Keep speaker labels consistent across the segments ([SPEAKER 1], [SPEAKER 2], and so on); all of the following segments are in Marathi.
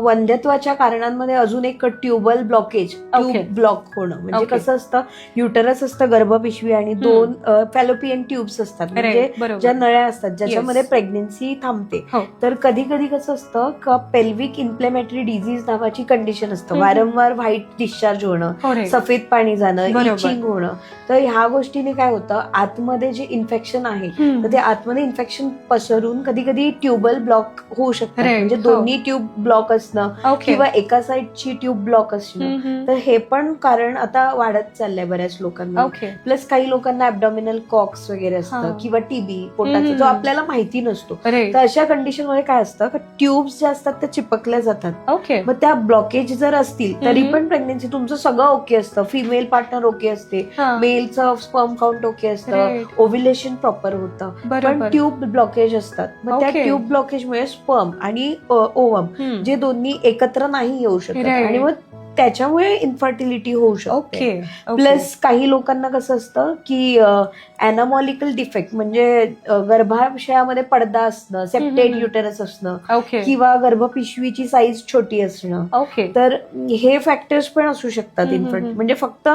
[SPEAKER 1] वंध्यत्वाच्या कारणांमध्ये अजून एक ट्यूबल ब्लॉकेज, ट्यूब ब्लॉक होणं. म्हणजे कसं असतं, युटरस असतं, गर्भपिशवी आणि दोन फॅलोपियन ट्यूब्स असतात, म्हणजे ज्या नळ्या असतात ज्याच्यामध्ये प्रेग्नन्सी थांबते. तर कधी कधी कसं असतं का पेल्विक इन्फ्लेमेटरी डिझीज नावाची कंडिशन असतं, वारंवार व्हाईट डिस्चार्ज होणं, सफेद पाणी जाणं, इचिंग होणं. तर ह्या गोष्टीने काय होतं, आतमध्ये जे इन्फेक्शन आहे तर ते आतमध्ये इन्फेक्शन पसरून कधी कधी ट्यूबल ब्लॉक होऊ शकतात. म्हणजे दोन्ही ट्यूब ब्लॉक असणं किंवा एका साईडची ट्यूब ब्लॉक असणं. तर हे पण कारण आता वाढत चाललंय बऱ्याच लोकांना. प्लस काही लोकांना ऍब्डॉमिनल कॉक्स वगैरे असतं किंवा टीबी पोटाचा, जो आपल्याला माहिती नसतो. तर अशा कंडिशन मध्ये काय असतं, ट्यूब्स ज्या असतात त्या चिपकल्या जातात. मग त्या ब्लॉकेज जर असतील तरी पण प्रेग्नन्सी तुमचं सगळं ओके असतं, फिमेल पार्टनर ओके असते, मेलचं स्पर्म काउंट ओके असतं, ओव्ह्युलेशन प्रॉपर होतं, पण ट्यूब ब्लॉकेज असतात. मग त्या ट्यूब ब्लॉकेजमुळे स्पर्म आणि ओवम जे दोन्ही एकत्र नाही येऊ शकत आणि मग त्याच्यामुळे इन्फर्टिलिटी होऊ शकते. प्लस काही लोकांना कसं असतं की अॅनामॉलिकल डिफेक्ट, म्हणजे गर्भाशयामध्ये पडदा असणं, सेप्टेड युटेरस असणं किंवा गर्भपिशवीची साईज छोटी असणं. तर हे फॅक्टर्स पण असू शकतात. म्हणजे फक्त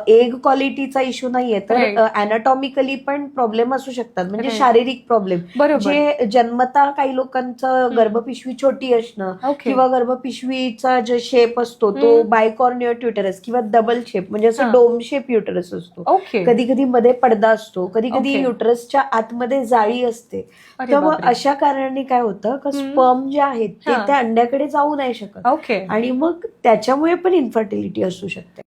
[SPEAKER 1] एग क्वालिटीचा इश्यू नाहीये, तर अॅनाटॉमिकली पण प्रॉब्लेम असू शकतात, म्हणजे शारीरिक प्रॉब्लेम, जे जन्मता काही लोकांचं गर्भपिशवी छोटी असणं किंवा गर्भपिशवीचा जो शेप असतो तो बायकॉर्नियट युटेरस किंवा डबल शेप, म्हणजे असं डोम शेप युटेरस असतो. कधी कधी मध्ये पडदा असतो, कधी कधी युटरसच्या आतमध्ये जाळी असते. तर मग अशा कारणाने काय होतं का स्पर्म जे आहेत ते त्या अंड्याकडे जाऊ नाही शकत आणि मग त्याच्यामुळे पण इन्फर्टिलिटी असू शकते.